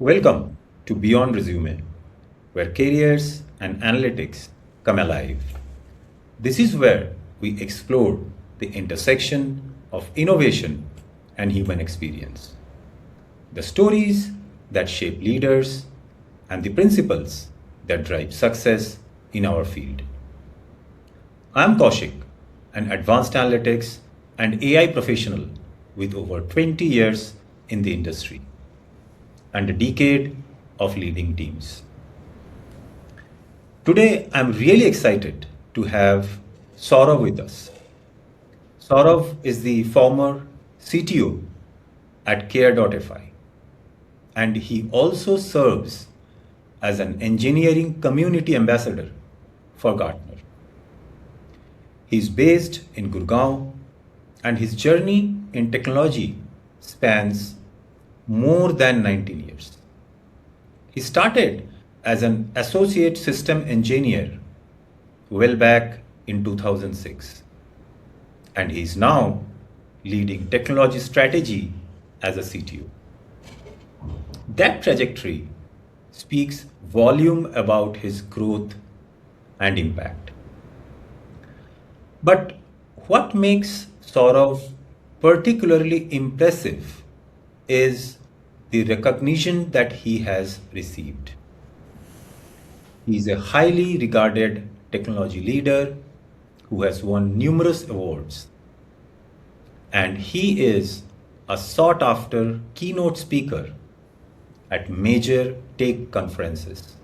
Welcome to Beyond Resume, where careers and analytics come alive. This is where we explore the intersection of innovation and human experience, the stories that shape leaders, and the principles that drive success in our field. I'm Kaushik, an advanced analytics and AI professional with over 20 years in the industry and a decade of leading teams. Today, I'm really excited to have Sourav with us. Sourav is the former CTO at care.fi, and he also serves as an engineering community ambassador for Gartner. He's based in Gurgaon, and his journey in technology spans more than 19 years. He started as an associate system engineer well back in 2006, and he's now leading technology strategy as a CTO. That trajectory speaks volume about his growth and impact. But what makes Sourav particularly impressive is the recognition that he has received. He is a highly regarded technology leader who has won numerous awards, and he is a sought after keynote speaker at major tech conferences.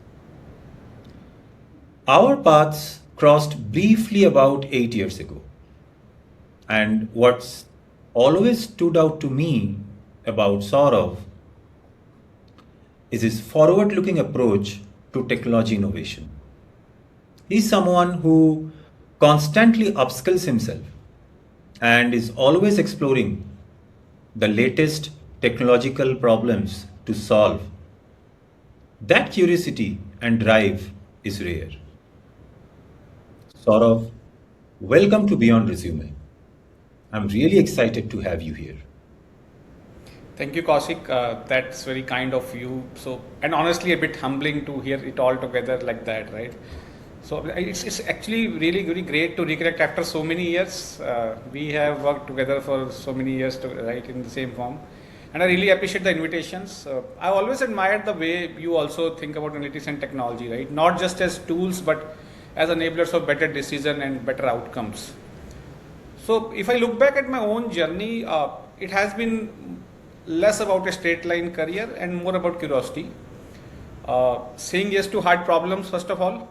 Our paths crossed briefly about 8 years ago, and what's always stood out to me about Sourav is his forward looking approach to technology innovation. He's someone who constantly upskills himself and is always exploring the latest technological problems to solve. That curiosity and drive is rare. Sourav, welcome to Beyond Resume. I'm really excited to have you here. Thank you, Kaushik. That's very kind of you. And honestly, a bit humbling to hear it all together like that, right? So it's actually really, really great to reconnect after so many years. We have worked together for so many years, right, in the same firm. And I really appreciate the invitations. I always admired the way you also think about analytics and technology, right? Not just as tools, but as enablers of better decision and better outcomes. So if I look back at my own journey, it has been less about a straight line career and more about curiosity. Saying yes to hard problems, first of all,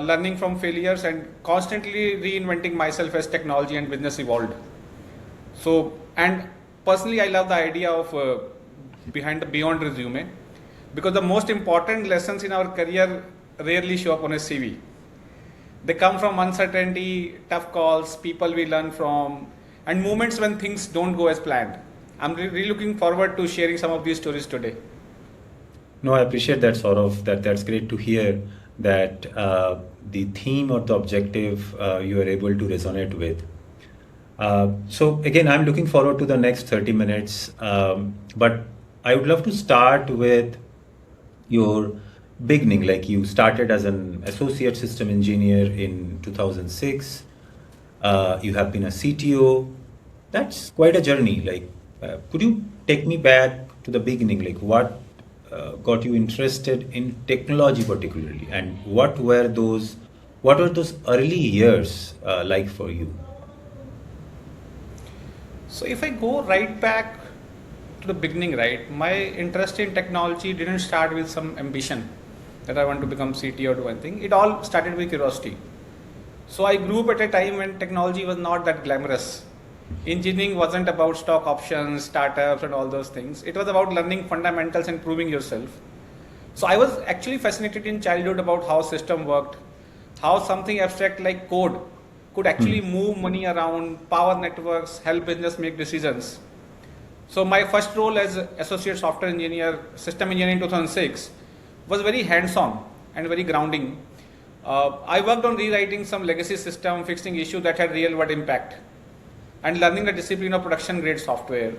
learning from failures and constantly reinventing myself as technology and business evolved. And personally, I love the idea of behind the beyond resume, because the most important lessons in our career rarely show up on a CV. They come from uncertainty, tough calls, people we learn from, and moments when things don't go as planned. I'm really looking forward to sharing some of these stories today. No, I appreciate that, Sourav. That's great to hear that the theme or the objective you are able to resonate with. So again, I'm looking forward to the next 30 minutes, but I would love to start with your beginning. Like, you started as an associate system engineer in 2006. You have been a CTO. That's quite a journey. Like, could you take me back to the beginning? Like, what got you interested in technology particularly, and what were those early years like for you? So if I go right back to the beginning, right, my interest in technology didn't start with some ambition that I want to become CTO or do anything. It all started with curiosity. So I grew up at a time when technology was not that glamorous. Engineering wasn't about stock options, startups, and all those things. It was about learning fundamentals and proving yourself. So I was actually fascinated in childhood about how system worked, how something abstract like code could actually move money around, power networks, help business make decisions. So my first role as associate software engineer, system engineer in 2006, was very hands-on and very grounding. I worked on rewriting some legacy system, fixing issues that had real-world impact, and learning the discipline of production-grade software.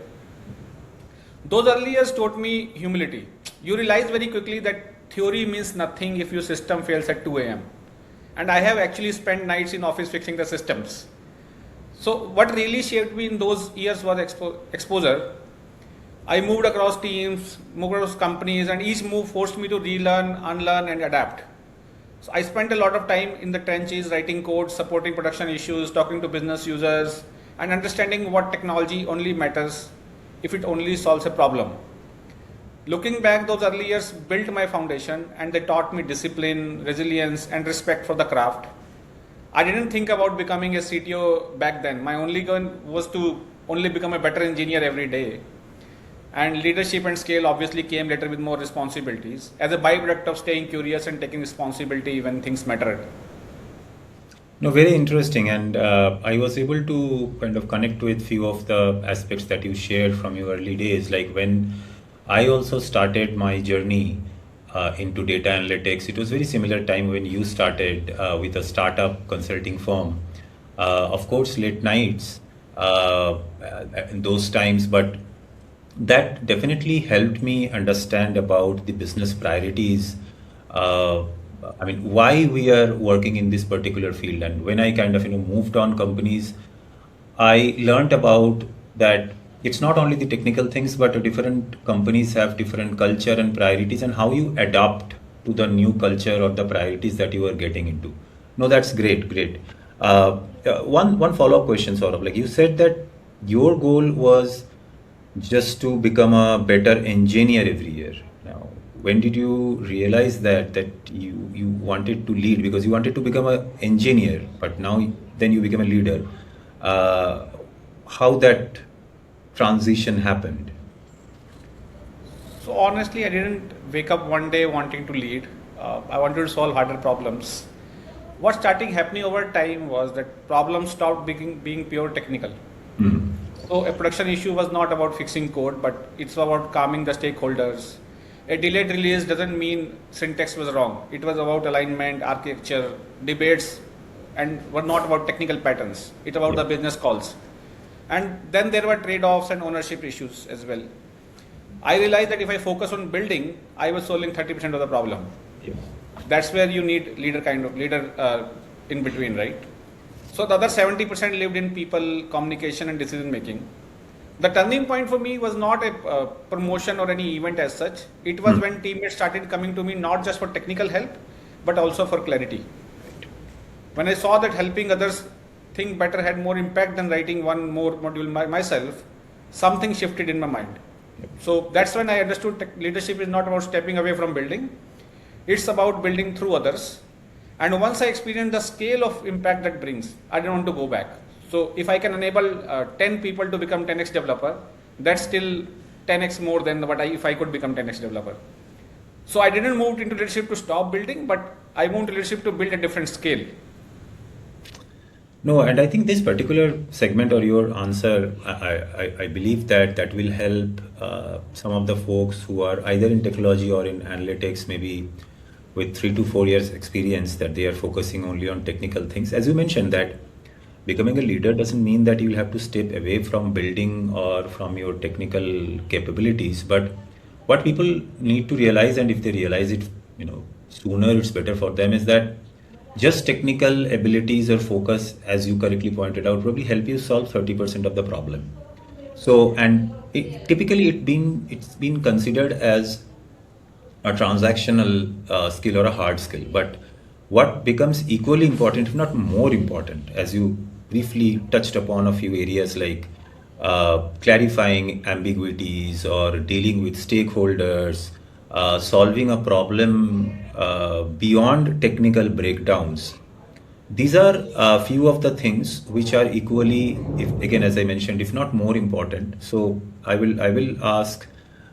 Those early years taught me humility, you realize very quickly that theory means nothing if your system fails at 2 a.m. And I have actually spent nights in office fixing the systems. So what really shaped me in those years was exposure. I moved across teams, moved across companies, and each move forced me to relearn, unlearn, and adapt. So I spent a lot of time in the trenches, writing code, supporting production issues, talking to business users, and understanding what technology only matters if it only solves a problem. Looking back, those early years built my foundation, and they taught me discipline, resilience, and respect for the craft. I didn't think about becoming a CTO back then. My only goal was to only become a better engineer every day. And leadership and scale obviously came later with more responsibilities as a byproduct of staying curious and taking responsibility when things mattered. No, very interesting, and I was able to kind of connect with few of the aspects that you shared from your early days. Like when I also started my journey into data analytics, it was very similar time when you started with a startup consulting firm. Of course, late nights in those times, but that definitely helped me understand about the business priorities. I mean, why we are working in this particular field. And when I kind of moved on companies, I learned about that it's not only the technical things, but different companies have different culture and priorities, and how you adapt to the new culture or the priorities that you are getting into. No, that's great, great. One follow up question, sort of like you said that your goal was just to become a better engineer every year. Now, when did you realize that you wanted to lead, because you wanted to become an engineer, but now then you become a leader? How that transition happened? So honestly, I didn't wake up one day wanting to lead. I wanted to solve harder problems. What started happening over time was that problems stopped being pure technical. Mhm. So a production issue was not about fixing code, but it's about calming the stakeholders. A delayed release doesn't mean syntax was wrong. It was about alignment, architecture, debates, and were not about technical patterns. It's about the business calls. And then there were trade-offs and ownership issues as well. I realized that if I focus on building, I was solving 30% of the problem. Yeah. That's where you need leader in between, right? So the other 70% lived in people, communication, and decision making. The turning point for me was not a promotion or any event as such. It was when teammates started coming to me not just for technical help, but also for clarity. When I saw that helping others think better had more impact than writing one more module myself, something shifted in my mind. So that's when I understood leadership is not about stepping away from building. It's about building through others. And once I experienced the scale of impact that brings, I didn't want to go back. So if I can enable 10 people to become 10x developer, that's still 10x more than if I could become 10x developer. So I didn't move into leadership to stop building, but I moved to leadership to build a different scale. No, and I think this particular segment or your answer, I believe that will help some of the folks who are either in technology or in analytics, maybe with 3 to 4 years experience, that they are focusing only on technical things. As you mentioned, that becoming a leader doesn't mean that you will have to step away from building or from your technical capabilities. But what people need to realize, and if they realize it, sooner, it's better for them, is that just technical abilities or focus, as you correctly pointed out, probably help you solve 30% of the problem. So, and typically it's been considered as a transactional skill or a hard skill. But what becomes equally important, if not more important, as you briefly touched upon a few areas like clarifying ambiguities or dealing with stakeholders, solving a problem beyond technical breakdowns. These are a few of the things which are equally, again, as I mentioned, if not more important. So I will ask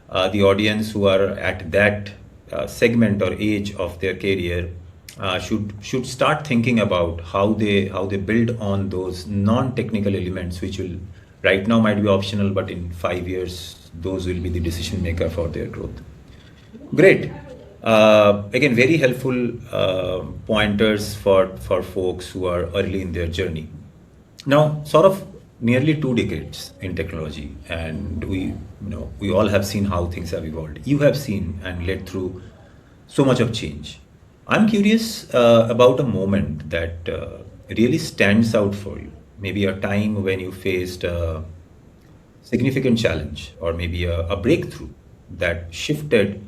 the audience who are at that segment or age of their career should start thinking about how they build on those non-technical elements, which will right now might be optional, but in 5 years those will be the decision maker for their growth. Great. Again, very helpful pointers for folks who are early in their journey. Now, sort of nearly 2 decades in technology, and we all have seen how things have evolved. You have seen and led through so much of change. I'm curious about a moment that really stands out for you. Maybe a time when you faced a significant challenge, or maybe a breakthrough that shifted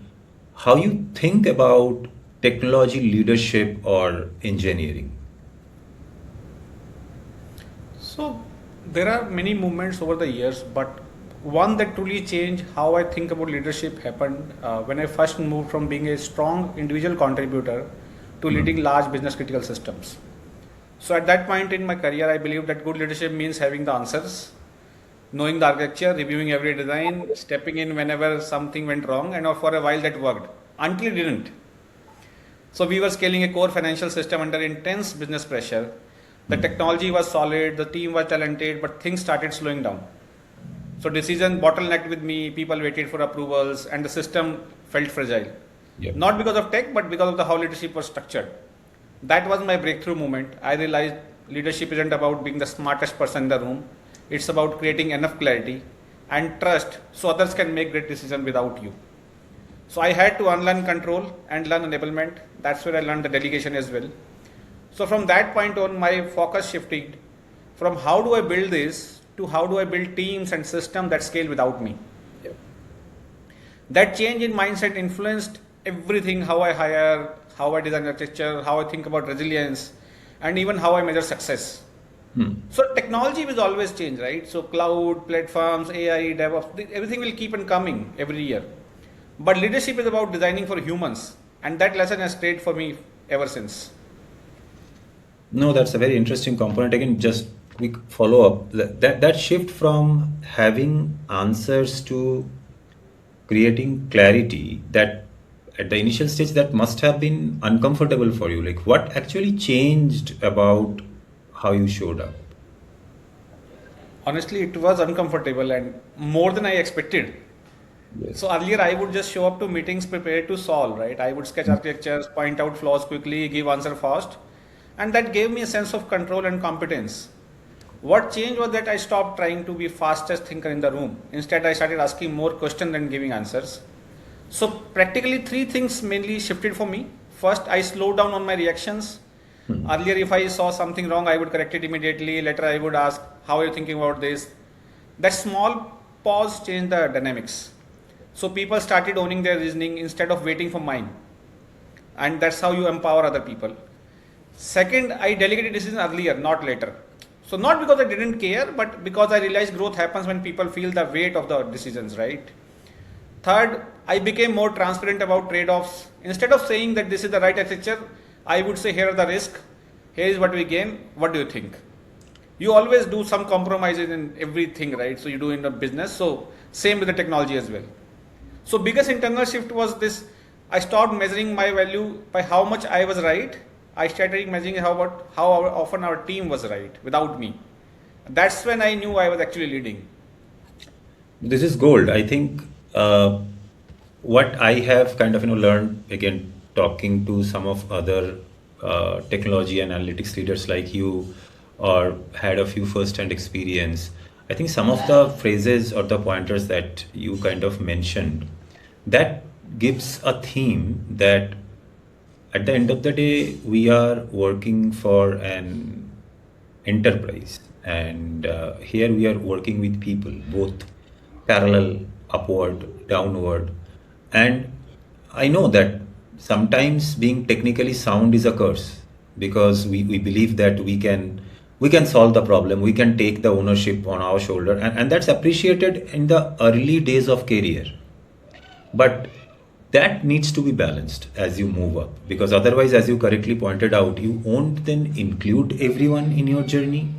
how you think about technology leadership or engineering. So there are many movements over the years, but one that truly changed how I think about leadership happened when I first moved from being a strong individual contributor to leading large business critical systems. So at that point in my career, I believed that good leadership means having the answers, knowing the architecture, reviewing every design, stepping in whenever something went wrong, and for a while that worked until it didn't. So we were scaling a core financial system under intense business pressure. The technology was solid, the team was talented, but things started slowing down. So decision bottlenecked with me, people waited for approvals, and the system felt fragile. Yep. Not because of tech, but because of the how leadership was structured. That was my breakthrough moment. I realized leadership isn't about being the smartest person in the room. It's about creating enough clarity and trust so others can make great decisions without you. So I had to unlearn control and learn enablement. That's where I learned the delegation as well. So from that point on, my focus shifted from how do I build this to how do I build teams and systems that scale without me. Yep. That change in mindset influenced everything: how I hire, how I design architecture, how I think about resilience, and even how I measure success. So technology will always change, right? So cloud, platforms, AI, DevOps, everything will keep on coming every year. But leadership is about designing for humans, and that lesson has stayed for me ever since. No, that's a very interesting component. Again, just quick follow up. That shift from having answers to creating clarity, that at the initial stage that must have been uncomfortable for you. Like, what actually changed about how you showed up? Honestly, it was uncomfortable and more than I expected. Yes. So earlier I would just show up to meetings prepared to solve, right? I would sketch architectures, point out flaws quickly, give answer fast, and that gave me a sense of control and competence. What changed was that I stopped trying to be fastest thinker in the room. Instead, I started asking more questions than giving answers. So practically three things mainly shifted for me. First, I slowed down on my reactions. Earlier, if I saw something wrong, I would correct it immediately. Later, I would ask, how are you thinking about this? That small pause changed the dynamics. So people started owning their reasoning instead of waiting for mine. And that's how you empower other people. Second, I delegated decisions earlier, not later. So not because I didn't care, but because I realized growth happens when people feel the weight of the decisions, right? Third, I became more transparent about trade-offs. Instead of saying that this is the right architecture, I would say here are the risks, here is what we gain, what do you think? You always do some compromises in everything, right? So you do in the business, so same with the technology as well. So biggest internal shift was this: I stopped measuring my value by how much I was right. I started measuring how often our team was right without me. That's when I knew I was actually leading. This is gold. I think what I have kind of learned, again, talking to some of other technology and analytics leaders like you, or had a few first-hand experience. I think some of the phrases or the pointers that you kind of mentioned, that gives a theme that at the end of the day we are working for an enterprise, and here we are working with people, both parallel, upward, downward. And I know that sometimes being technically sound is a curse, because we believe that we can solve the problem, we can take the ownership on our shoulder, and that's appreciated in the early days of career. But that needs to be balanced as you move up, because otherwise, as you correctly pointed out, you won't then include everyone in your journey.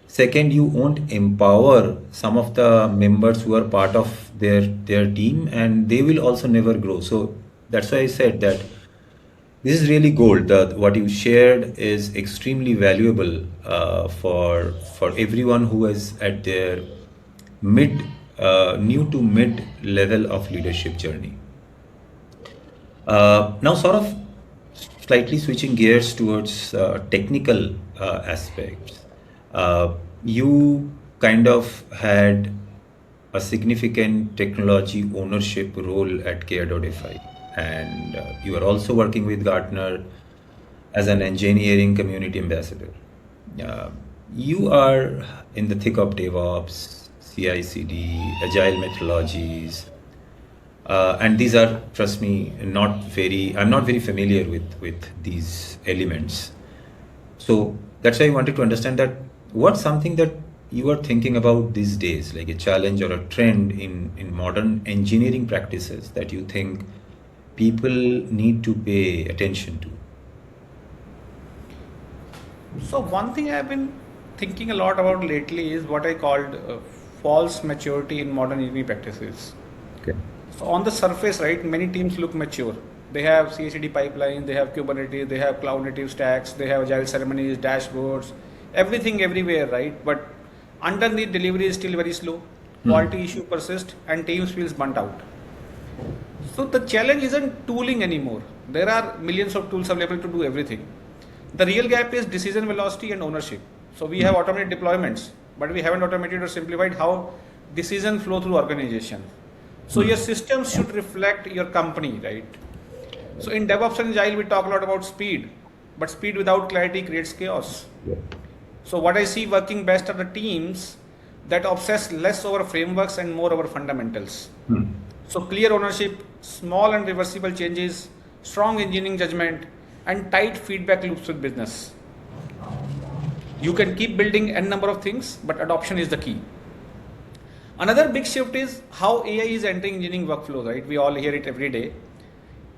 Second, you won't empower some of the members who are part of their team, and they will also never grow. So that's why I said that this is really gold. What you shared is extremely valuable for everyone who is at their mid new to mid level of leadership journey. Now, sort of slightly switching gears towards technical aspects. You kind of had a significant technology ownership role at care.fi, and you are also working with Gartner as an engineering community ambassador. Uh, you are in the thick of DevOps, CI/CD, agile methodologies, and these are, trust me, not very. I'm not very familiar with these elements. So that's why I wanted to understand that what's something that you are thinking about these days, like a challenge or a trend in modern engineering practices that you think people need to pay attention to. So one thing I've been thinking a lot about lately is what I called false maturity in modern engineering practices. Okay. So on the surface, right, many teams look mature. They have CI/CD pipelines, they have Kubernetes, they have cloud native stacks, they have agile ceremonies, dashboards, everything everywhere, right? But underneath, delivery is still very slow. Quality issue persists, and teams feels burnt out. So the challenge isn't tooling anymore. There are millions of tools available to do everything. The real gap is decision velocity and ownership. So we have automated deployments, but we haven't automated or simplified how decision flow through organization. So your systems should reflect your company, right? So in DevOps and Agile, we talk a lot about speed, but speed without clarity creates chaos. Yeah. So what I see working best are the teams that obsess less over frameworks and more over fundamentals. So clear ownership, small and reversible changes, strong engineering judgment, and tight feedback loops with business. You can keep building n number of things, but adoption is the key. Another big shift is how AI is entering engineering workflows, right? We all hear it every day.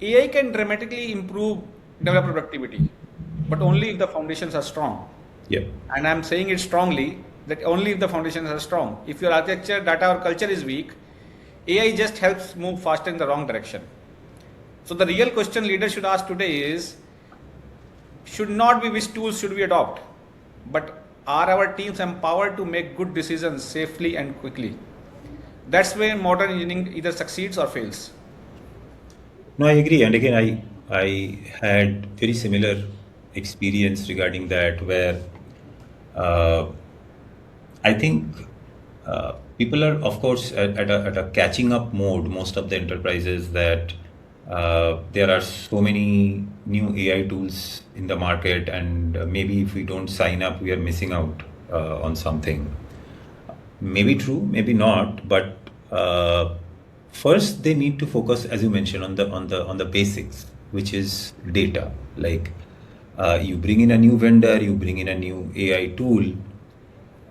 AI can dramatically improve developer productivity, but only if the foundations are strong. Yeah. And I'm saying it strongly that only if the foundations are strong. If your architecture, data, or culture is weak, AI just helps move faster in the wrong direction. So the real question leaders should ask today is, should not be which tools should we adopt, but are our teams empowered to make good decisions safely and quickly? That's where modern engineering either succeeds or fails. No, I agree. And again, I had very similar experience regarding that, where uh, I think people are, of course, at a catching up mode. Most of the enterprises that there are so many new AI tools in the market, and maybe if we don't sign up, we are missing out on something. Maybe true, maybe not, but first they need to focus, as you mentioned, on the basics, which is data. Like you bring in a new vendor, you bring in a new AI tool,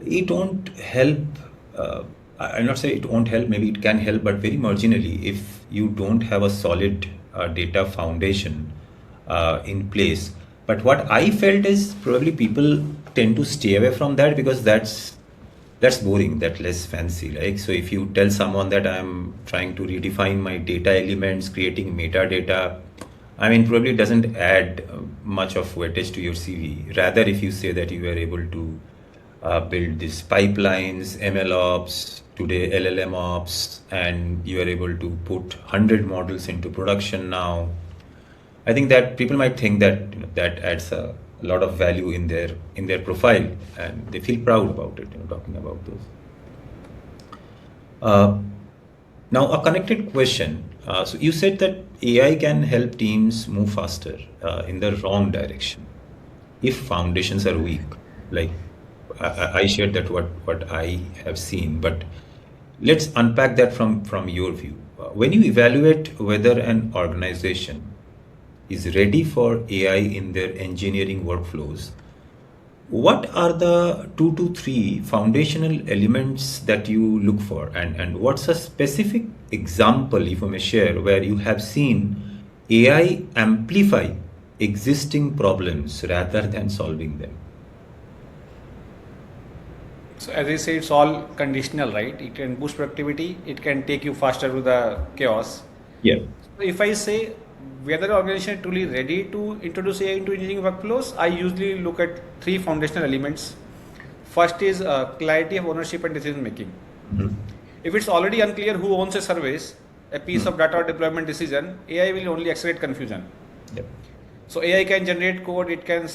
it won't help. I'll not say it won't help, maybe it can help, but very marginally if you don't have a solid data foundation in place. But what I felt is probably people tend to stay away from that because that's boring, that's less fancy. Like, so if you tell someone that I'm trying to redefine my data elements, creating metadata, I mean, probably doesn't add much of weightage to your CV. Rather, if you say that you were able to build these pipelines, ML ops, today LLM ops, and you are able to put 100 models into production now, I think that people might think that that adds a lot of value in their profile, and they feel proud about it. Talking about those. Now, a connected question. So you said that AI can help teams move faster in the wrong direction if foundations are weak. Like I shared that what I have seen, but let's unpack that from your view. When you evaluate whether an organization is ready for AI in their engineering workflows, what are the 2 to 3 foundational elements that you look for, and what's a specific example, if you may share, where you have seen AI amplify existing problems rather than solving them? So as I say, it's all conditional, right? It can boost productivity, it can take you faster to the chaos. Yeah. So if I say whether the organization is truly ready to introduce AI into engineering workflows, I usually look at 3 foundational elements. First is clarity of ownership and decision making. If it's already unclear who owns a service, a piece of data or deployment decision, AI will only accelerate confusion. Yep. So AI can generate code, it can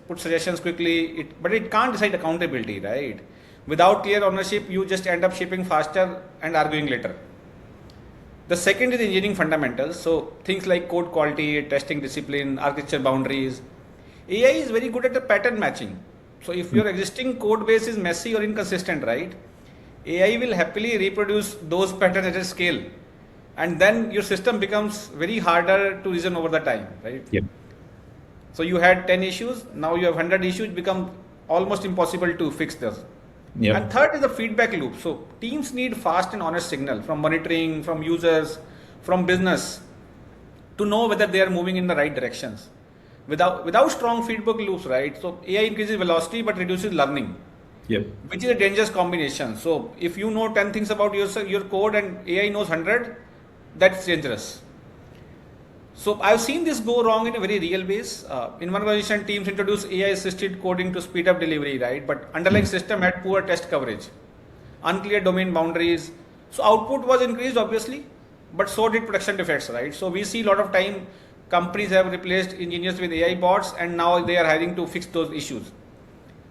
put suggestions quickly, but it can't decide accountability, right? Without clear ownership, you just end up shipping faster and arguing later. The second is engineering fundamentals. So things like code quality, testing discipline, architecture boundaries. AI is very good at the pattern matching. So if your existing code base is messy or inconsistent, right? AI will happily reproduce those patterns at a scale. And then your system becomes very harder to reason over the time, right? Yep. So you had 10 issues, now you have 100 issues, become almost impossible to fix those. Yep. And third is the feedback loop. So teams need fast and honest signal from monitoring, from users, from business to know whether they are moving in the right directions. Without strong feedback loops, right? So AI increases velocity but reduces learning. Yep. Which is a dangerous combination. So if you know 10 things about your code and AI knows 100, that's dangerous. So I've seen this go wrong in a very real base. In one organization, teams introduced AI-assisted coding to speed up delivery, right? But underlying system had poor test coverage, unclear domain boundaries. So output was increased, obviously, but so did production defects, right? So we see a lot of time companies have replaced engineers with AI bots, and now they are hiring to fix those issues.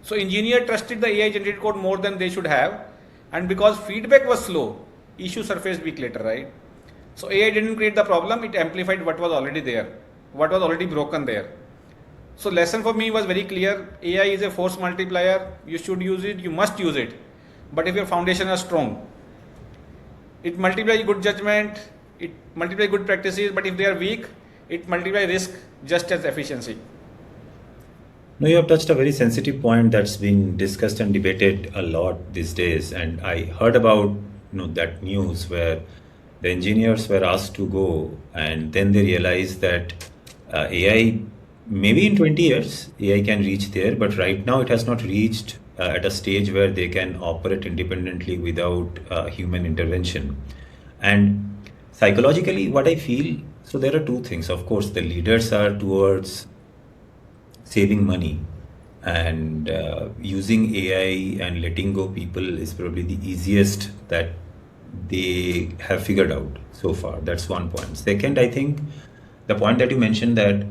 So engineer trusted the AI-generated code more than they should have, and because feedback was slow, issue surfaced week later, right? So AI didn't create the problem, it amplified what was already there, what was already broken there. So lesson for me was very clear, AI is a force multiplier, you should use it, you must use it. But if your foundation is strong, it multiplies good judgment, it multiplies good practices, but if they are weak, it multiplies risk just as efficiency. No, you have touched a very sensitive point that's been discussed and debated a lot these days. And I heard about that news where the engineers were asked to go, and then they realized that AI, maybe in 20 years, AI can reach there, but right now it has not reached at a stage where they can operate independently without human intervention. And psychologically, what I feel, so there are two things. Of course, the leaders are towards saving money, and using AI and letting go people is probably the easiest that they have figured out so far. That's one point. Second, I think the point that you mentioned that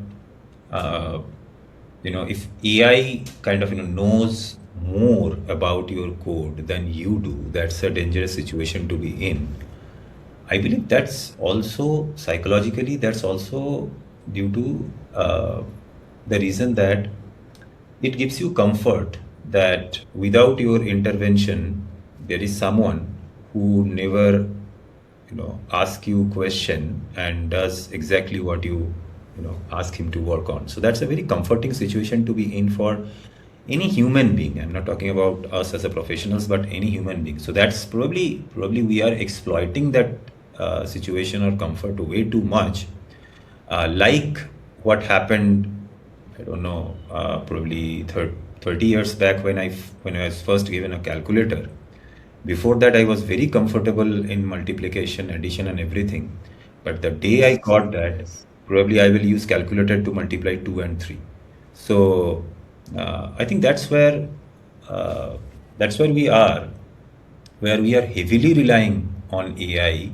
if AI kind of knows more about your code than you do, that's a dangerous situation to be in. I believe that's also psychologically, that's also due to the reason that it gives you comfort that without your intervention, there is someone who never, ask you question and does exactly what you ask him to work on. So that's a very comforting situation to be in for any human being. I'm not talking about us as a professionals, but any human being. So that's probably we are exploiting that situation or comfort way too much. Like what happened, I don't know, probably 30 years back when I was first given a calculator. Before that, I was very comfortable in multiplication, addition, and everything. But the day I got that, probably I will use calculator to multiply 2 and 3. So I think that's where we are, where we are heavily relying on AI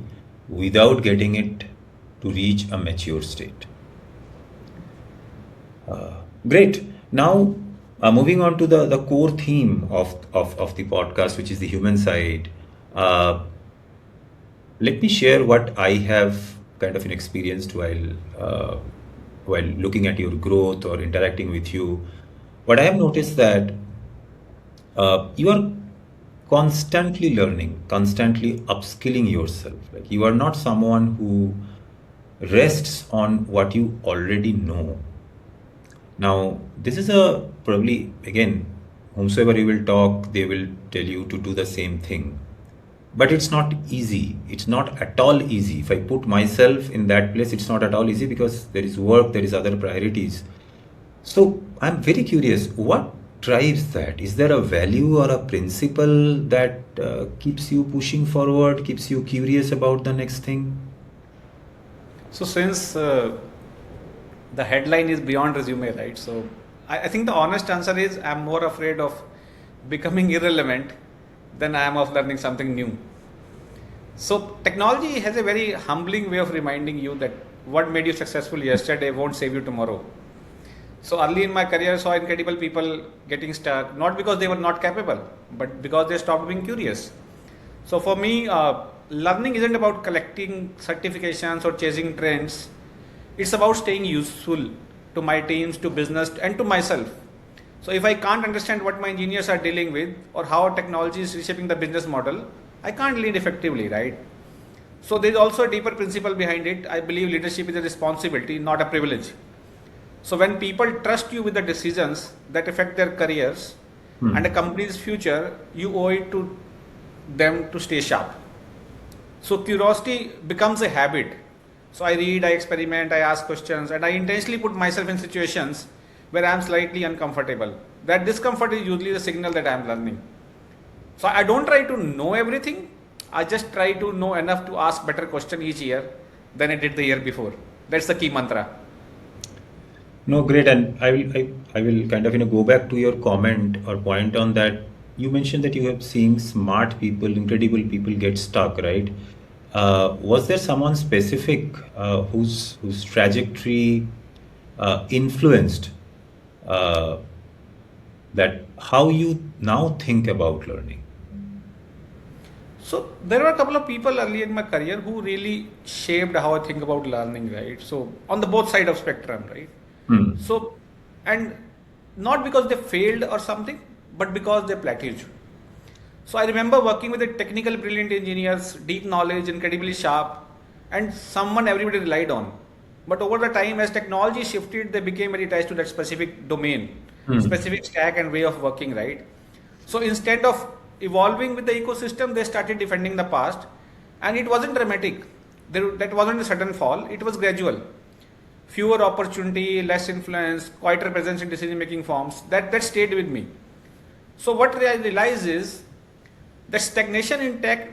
without getting it to reach a mature state. Great. Now, moving on to the core theme of the podcast, which is the human side. Let me share what I have kind of experienced while looking at your growth or interacting with you. What I have noticed that you are constantly learning, constantly upskilling yourself. Like you are not someone who rests on what you already know. Now, this is probably, again, whomsoever you will talk, they will tell you to do the same thing. But it's not easy. It's not at all easy. If I put myself in that place, it's not at all easy because there is work, there is other priorities. So I'm very curious, what drives that? Is there a value or a principle that keeps you pushing forward, keeps you curious about the next thing? So since the headline is beyond resume, right? So I think the honest answer is I'm more afraid of becoming irrelevant than I am of learning something new. So technology has a very humbling way of reminding you that what made you successful yesterday won't save you tomorrow. So early in my career, I saw incredible people getting stuck, not because they were not capable, but because they stopped being curious. So for me, learning isn't about collecting certifications or chasing trends. It's about staying useful to my teams, to business, and to myself. So if I can't understand what my engineers are dealing with or how technology is reshaping the business model, I can't lead effectively, right? So there is also a deeper principle behind it. I believe leadership is a responsibility, not a privilege. So when people trust you with the decisions that affect their careers and a company's future, you owe it to them to stay sharp. So curiosity becomes a habit. So I read, I experiment, I ask questions, and I intentionally put myself in situations where I am slightly uncomfortable. That discomfort is usually the signal that I am learning. So I don't try to know everything. I just try to know enough to ask better question each year than I did the year before. That's the key mantra. No, great. And I will kind of, go back to your comment or point on that. You mentioned that you have seen smart people, incredible people get stuck, right? Was there someone specific whose trajectory influenced uh, that how you now think about learning? So there were a couple of people early in my career who really shaped how I think about learning, right? So on the both side of spectrum, right? Hmm. So, and not because they failed or something, but because they plateaued. So I remember working with a technical brilliant engineers, deep knowledge, incredibly sharp, and someone everybody relied on. But over the time, as technology shifted, they became very attached to that specific domain, Hmm. specific stack and way of working, right? So instead of evolving with the ecosystem, they started defending the past, and it wasn't dramatic. That wasn't a sudden fall; it was gradual. Fewer opportunity, less influence, quieter presence in decision-making forms. That stayed with me. So what I realize is that stagnation in tech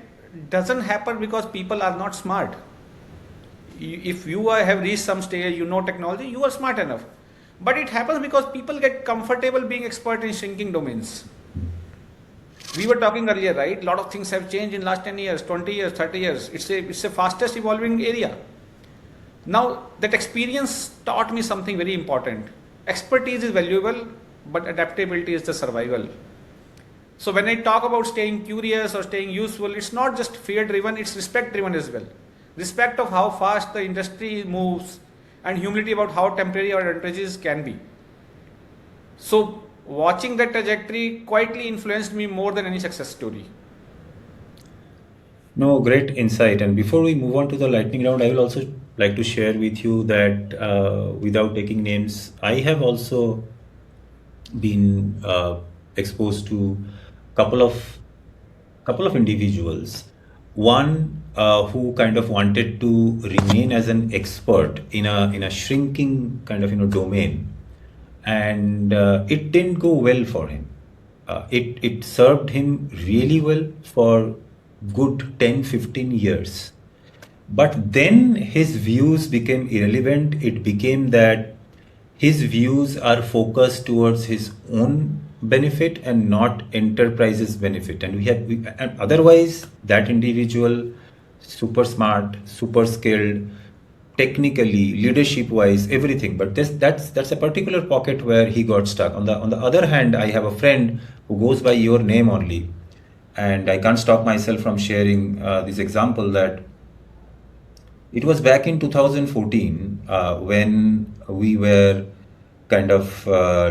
doesn't happen because people are not smart. If you have reached some stage, you know technology, you are smart enough. But it happens because people get comfortable being expert in shrinking domains. We were talking earlier, right? A lot of things have changed in last 10 years, 20 years, 30 years. It's a fastest evolving area. Now, that experience taught me something very important. Expertise is valuable, but adaptability is the survival. So when I talk about staying curious or staying useful, it's not just fear driven, it's respect driven as well. Respect of how fast the industry moves and humility about how temporary our advantages can be. So watching that trajectory quietly influenced me more than any success story. No, great insight. And before we move on to the lightning round, I will also like to share with you that without taking names, I have also been exposed to couple of couple of individuals. One who kind of wanted to remain as an expert in a shrinking kind of domain, and it didn't go well for him. It served him really well for good 10-15 years, but then his views became irrelevant. It became that his views are focused towards his own benefit and not enterprise's benefit. And otherwise, that individual, super smart, super skilled, technically, leadership wise, everything. But that's a particular pocket where he got stuck. On the other hand, I have a friend who goes by your name only, and I can't stop myself from sharing this example that it was back in 2014 when we were kind of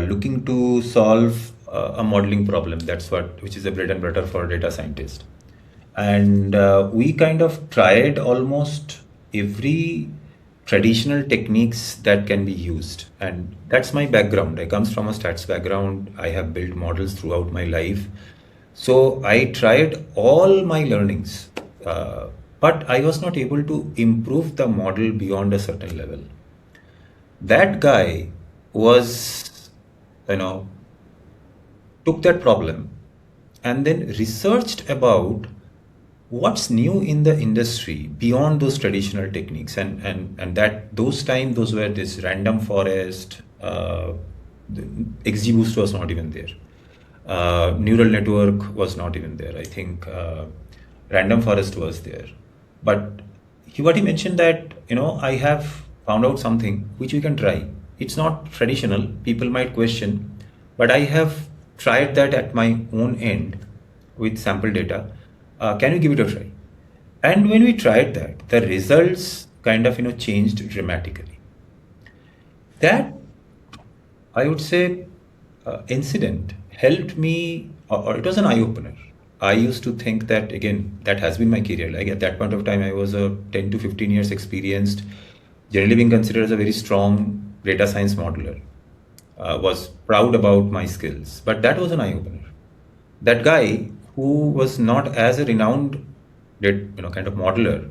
looking to solve a modeling problem. Which is a bread and butter for a data scientist. And we kind of tried almost every traditional techniques that can be used. And that's my background. I comes from a stats background. I have built models throughout my life. So I tried all my learnings, but I was not able to improve the model beyond a certain level. That guy was, you know, took that problem and then researched about what's new in the industry beyond those traditional techniques. And that those time those were this random forest, the XGBoost was not even there, neural network was not even there. I think random forest was there, but what he mentioned that I have found out something which we can try. it's not traditional. People might question, but I have tried that at my own end with sample data. Can you give it a try? And when we tried that, the results kind of changed dramatically. That, I would say, incident helped me, or it was an eye opener. I used to think that, again, that has been my career. Like at that point of time, I was a 10 to 15 years experienced, generally being considered as a very strong data science modeler, was proud about my skills. But that was an eye opener. That guy who was not as a renowned, kind of modeler,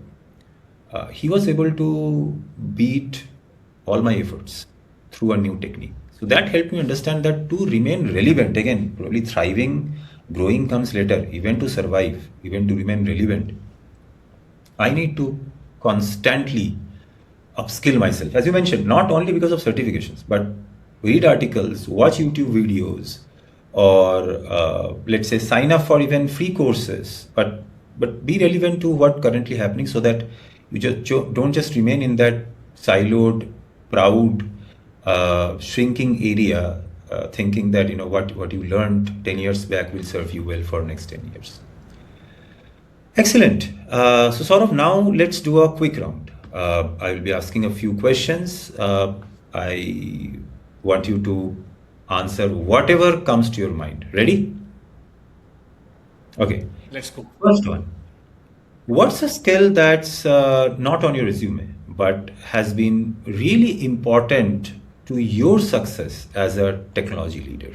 he was able to beat all my efforts through a new technique. So that helped me understand that to remain relevant, again, probably thriving, growing comes later, even to survive, even to remain relevant, I need to constantly upskill myself. As you mentioned, not only because of certifications, but read articles, watch YouTube videos, or let's say sign up for even free courses, but be relevant to what currently happening so that you just don't just remain in that siloed, proud, shrinking area, thinking that what you learned 10 years back will serve you well for next 10 years. Excellent. So sort of now let's do a quick round. I will be asking a few questions. I want you to answer whatever comes to your mind. Ready? Okay. Let's go. First one. What's a skill that's not on your resume, but has been really important to your success as a technology leader?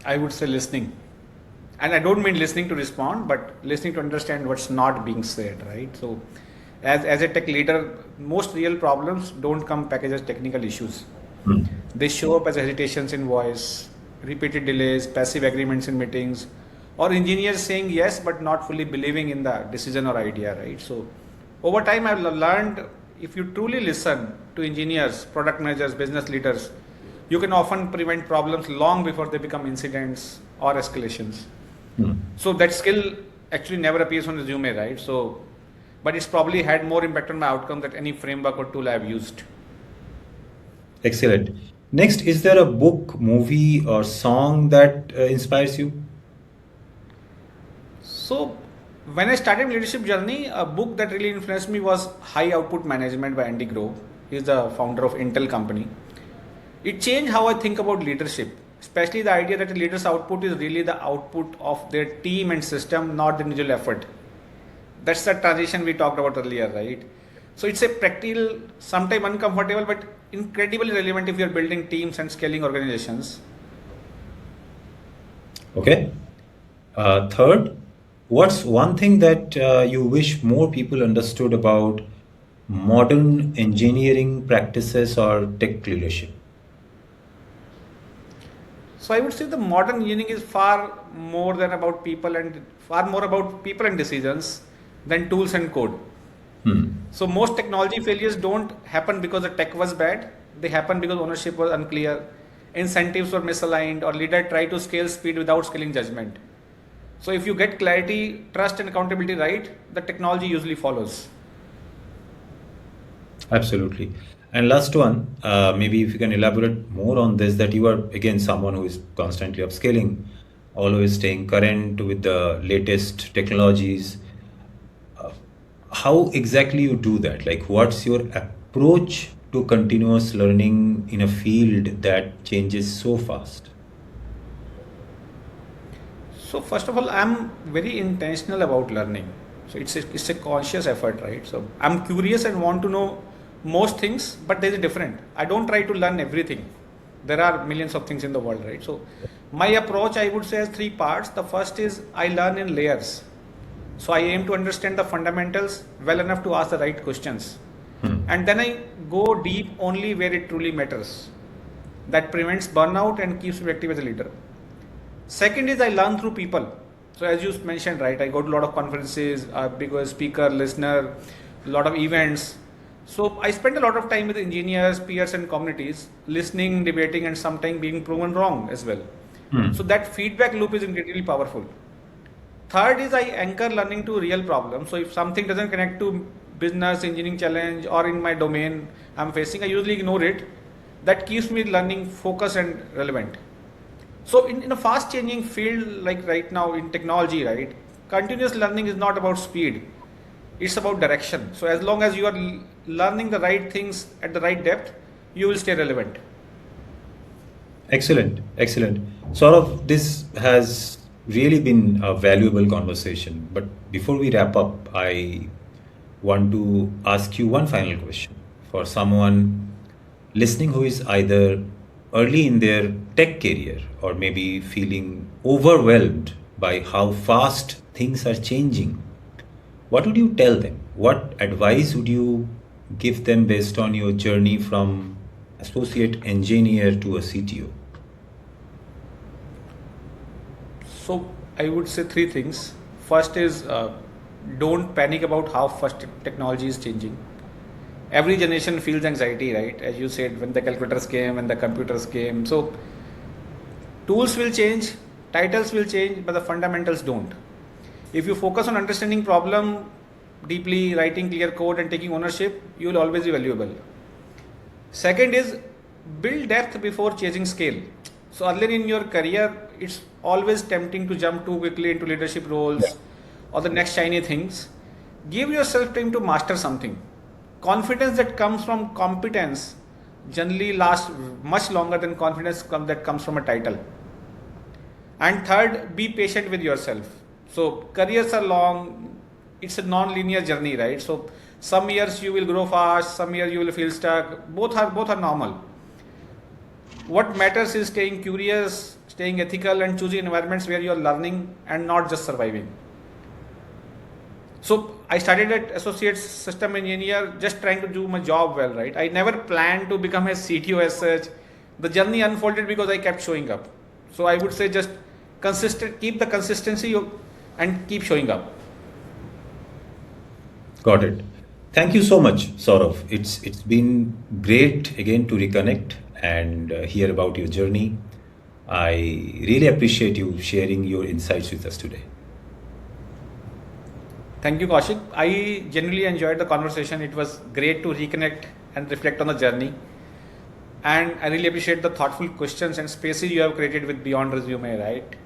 I would say listening. And I don't mean listening to respond, but listening to understand what's not being said, right? So, as a tech leader, most real problems don't come packaged as technical issues. Hmm. They show up as hesitations in voice, repeated delays, passive agreements in meetings, or engineers saying yes but not fully believing in the decision or idea, right? So, over time, I've learned if you truly listen to engineers, product managers, business leaders, you can often prevent problems long before they become incidents or escalations. Hmm. So that skill actually never appears on the resume, right? So, but it's probably had more impact on my outcome than any framework or tool I've used. Excellent. Next, is there a book, movie, or song that inspires you? So when I started my leadership journey, a book that really influenced me was High Output Management by Andy Grove. He's the founder of Intel company. It changed how I think about leadership, especially the idea that a leader's output is really the output of their team and system, not the individual effort. That's the transition we talked about earlier, right? So it's a practical, sometimes uncomfortable, but incredibly relevant if you're building teams and scaling organizations. Okay. Third, what's one thing that you wish more people understood about modern engineering practices or tech leadership? So I would say the modern engineering is far more than about people and far more about people and decisions than tools and code. Hmm. So most technology failures don't happen because the tech was bad. They happen because ownership was unclear, incentives were misaligned, or leader tried to scale speed without scaling judgment. So if you get clarity, trust, and accountability right, the technology usually follows. Absolutely. And last one, maybe if you can elaborate more on this, that you are again someone who is constantly upscaling, always staying current with the latest technologies. How exactly you do that? Like, what's your approach to continuous learning in a field that changes so fast? So first of all, I'm very intentional about learning. So it's a conscious effort, right? So I'm curious and want to know most things, but there's a different. I don't try to learn everything. There are millions of things in the world, right? So my approach, I would say, has three parts. The first is I learn in layers. So I aim to understand the fundamentals well enough to ask the right questions. Hmm. And then I go deep only where it truly matters. That prevents burnout and keeps me active as a leader. Second is I learn through people. So as you mentioned, right, I go to a lot of conferences, big speaker, listener, a lot of events. So I spend a lot of time with engineers, peers and communities, listening, debating and sometimes being proven wrong as well. Hmm. So that feedback loop is incredibly powerful. Third is I anchor learning to real problems. So if something doesn't connect to business, engineering challenge, or in my domain I'm facing, I usually ignore it. That keeps me learning, focused, and relevant. So, in a fast changing field like right now in technology, right, continuous learning is not about speed, it's about direction. So, as long as you are learning the right things at the right depth, you will stay relevant. Excellent, excellent. Saurabh, this has really been a valuable conversation. But before we wrap up, I want to ask you one final question. For someone listening who is either early in their tech career or maybe feeling overwhelmed by how fast things are changing, what would you tell them? What advice would you give them based on your journey from associate engineer to a CTO? So, I would say three things. First is don't panic about how fast technology is changing. Every generation feels anxiety, right? As you said, when the calculators came, when the computers came. So, tools will change, titles will change, but the fundamentals don't. If you focus on understanding problem deeply, writing clear code and taking ownership, you will always be valuable. Second is build depth before chasing scale. So earlier in your career, it's always tempting to jump too quickly into leadership roles or the next shiny things. Give yourself time to master something. Confidence that comes from competence generally lasts much longer than confidence that comes from a title. And third, be patient with yourself. So careers are long, it's a non-linear journey, right? So some years you will grow fast, some years you will feel stuck. Both are normal. What matters is staying curious, staying ethical, and choosing environments where you are learning and not just surviving. So I started at associate system engineer, just trying to do my job well, right? I never planned to become a CTO as such. The journey unfolded because I kept showing up. So I would say just keep the consistency and keep showing up. Got it. Thank you so much, Saurav. It's been great again to reconnect and hear about your journey. I really appreciate you sharing your insights with us today. Thank you, Kaushik. I genuinely enjoyed the conversation. It was great to reconnect and reflect on the journey. And I really appreciate the thoughtful questions and spaces you have created with Beyond Resume, right?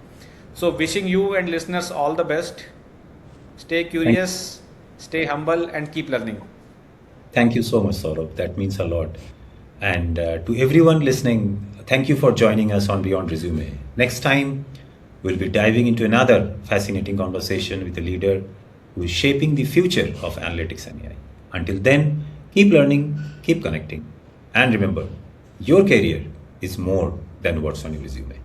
So, wishing you and listeners all the best. Stay curious, stay humble, and keep learning. Thank you so much, Saurabh. That means a lot. And to everyone listening, thank you for joining us on Beyond Resume. Next time, we'll be diving into another fascinating conversation with a leader who is shaping the future of analytics and AI. Until then, keep learning, keep connecting, and remember, your career is more than what's on your resume.